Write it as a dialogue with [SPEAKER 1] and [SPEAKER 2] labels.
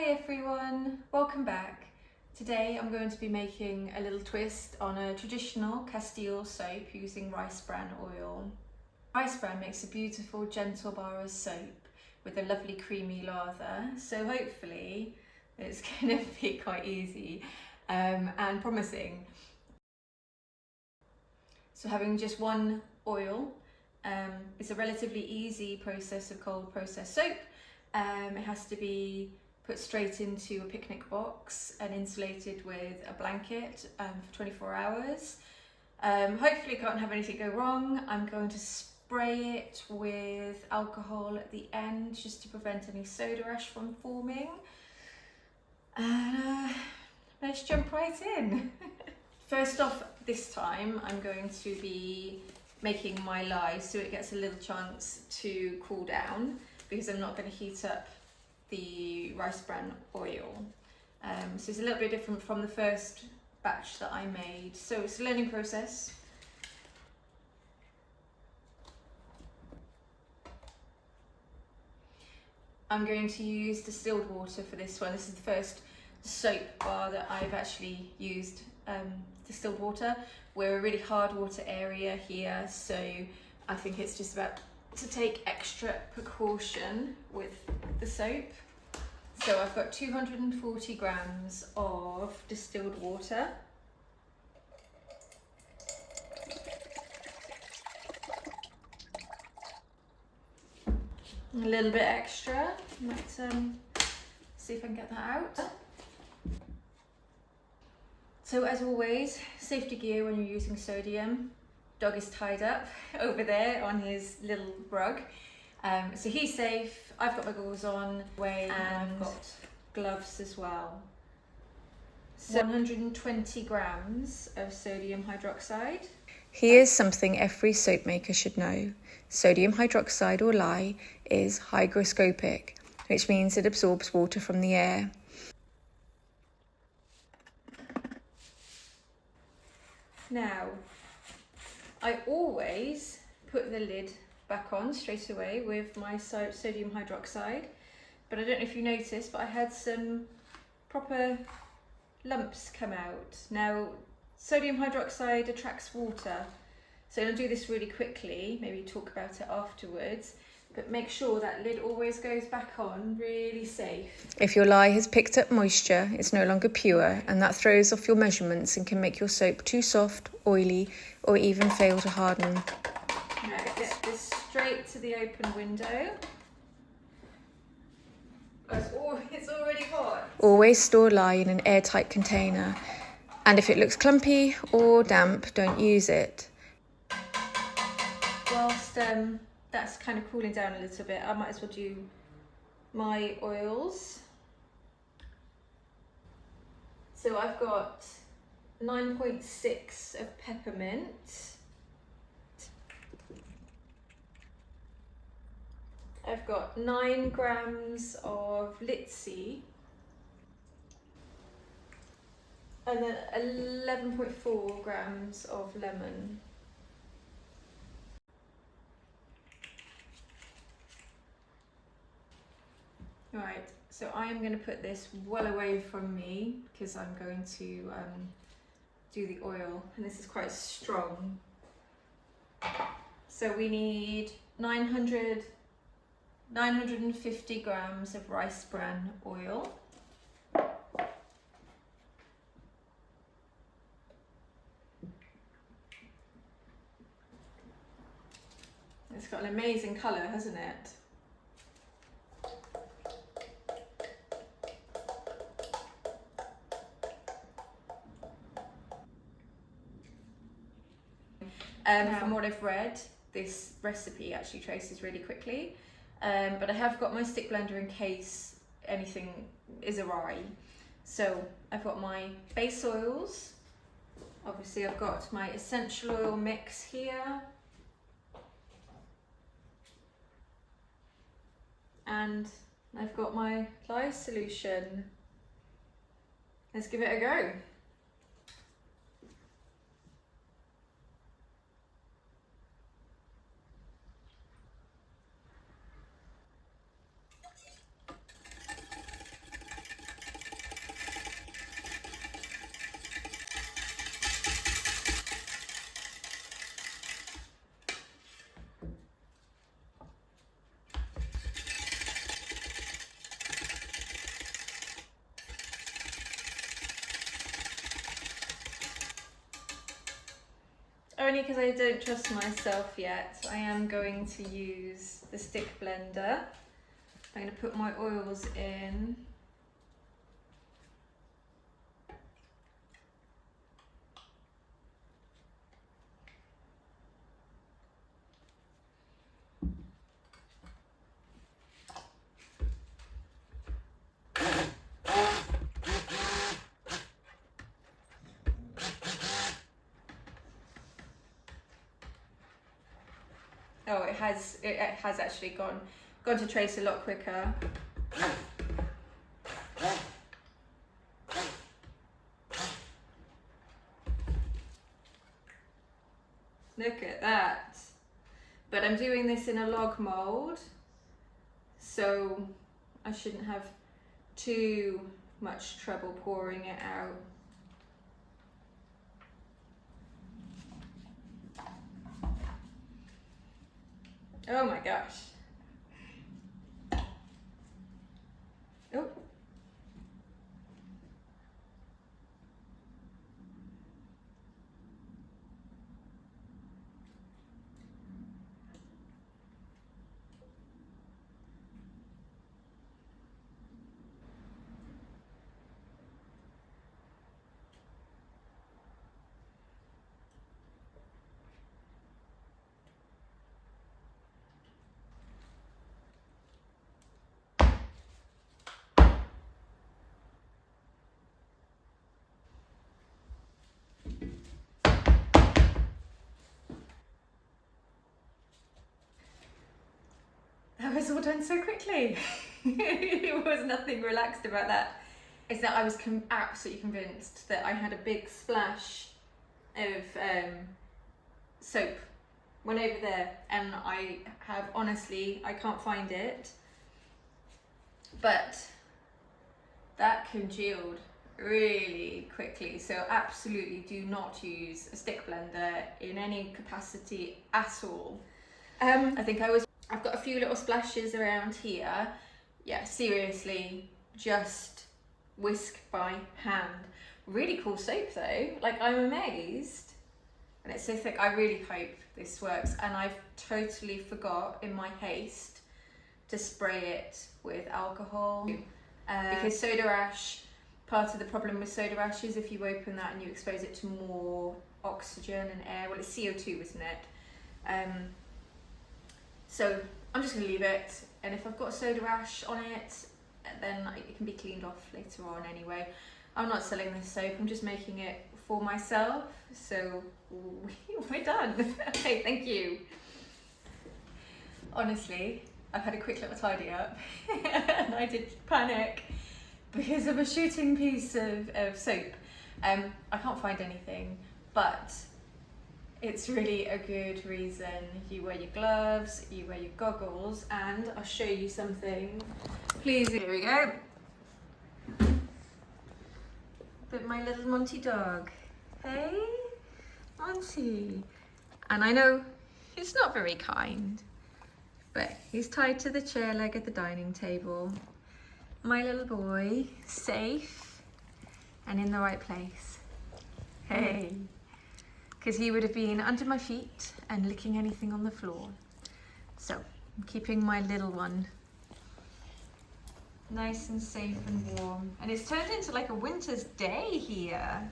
[SPEAKER 1] Hi everyone, welcome back. Today I'm going to be making a little twist on a traditional Castile soap using rice bran oil. Rice bran makes a beautiful gentle bar of soap with a lovely creamy lather, so hopefully it's going to be quite easy and promising. So having just one oil is a relatively easy process of cold process soap. It has to be put straight into a picnic box and insulated with a blanket for 24 hours. Hopefully it can't have anything go wrong. I'm going to spray it with alcohol at the end just to prevent any soda ash from forming. And let's jump right in. First off, this time I'm going to be making my lye so it gets a little chance to cool down, because I'm not going to heat up the rice bran oil. So it's a little bit different from the first batch that I made. So it's a learning process. I'm going to use distilled water for this one. This is the first soap bar that I've actually used distilled water. We're a really hard water area here, so I think it's just about to take extra precaution with the soap. So I've got 240 grams of distilled water. A little bit extra. Let's see if I can get that out. So as always, safety gear when you're using sodium. Dog is tied up over there on his little rug. So he's safe. I've got my goggles on, and I've got gloves as well. So 120 grams of sodium hydroxide.
[SPEAKER 2] Here's something every soap maker should know. Sodium hydroxide, or lye, is hygroscopic, which means it absorbs water from the air.
[SPEAKER 1] Now, I always put the lid back on straight away with my sodium hydroxide, but I don't know if you noticed, but I had some proper lumps come out. Now, sodium hydroxide attracts water, so I'll do this really quickly, maybe talk about it afterwards, but make sure that lid always goes back on, really safe.
[SPEAKER 2] If your lye has picked up moisture, it's no longer pure, and that throws off your measurements and can make your soap too soft, oily, or even fail to harden.
[SPEAKER 1] Now get this straight to the open window. It's already hot.
[SPEAKER 2] Always store lye in an airtight container, and if it looks clumpy or damp, don't use it.
[SPEAKER 1] Whilst that's kind of cooling down a little bit, I might as well do my oils. So I've got 9.6 of peppermint. I've got 9 grams of Litsea. And then 11.4 grams of lemon. Right, so I am going to put this well away from me because I'm going to do the oil, and this is quite strong. So we need 950 grams of rice bran oil. It's got an amazing colour, hasn't it? From what I've read, this recipe actually traces really quickly, but I have got my stick blender in case anything is awry. So I've got my base oils. Obviously I've got my essential oil mix here, and I've got my lye solution. Let's give it a go. only because I don't trust myself yet, I am going to use the stick blender. I'm going to put my oils in. Oh, it has actually gone to trace a lot quicker. Look at that. But I'm doing this in a log mold, so I shouldn't have too much trouble pouring it out. Oh my gosh. Oh. That was all done so quickly. There was nothing relaxed about that. Is that I was absolutely convinced that I had a big splash of soap. Went over there and I have, honestly, I can't find it. But that congealed really quickly. So absolutely do not use a stick blender in any capacity at all. I've got a few little splashes around here. Yeah, seriously, just whisk by hand. Really cool soap though, like I'm amazed. And it's so thick, I really hope this works. And I've totally forgot in my haste to spray it with alcohol. Because soda ash, part of the problem with soda ash is if you open that and you expose it to more oxygen and air, well it's CO2, isn't it? So I'm just going to leave it, and if I've got soda ash on it, then it can be cleaned off later on anyway. I'm not selling this soap, I'm just making it for myself, so we're done. Okay, thank you. Honestly, I've had a quick little tidy up, and I did panic because of a shooting piece of soap. I can't find anything, but it's really a good reason. You wear your gloves, you wear your goggles, and I'll show you something. Please, here we go. But my little Monty dog. Hey, Monty. And I know he's not very kind, but he's tied to the chair leg at the dining table. My little boy, safe and in the right place. Hey. Because he would have been under my feet and licking anything on the floor. So I'm keeping my little one nice and safe and warm. And it's turned into like a winter's day here.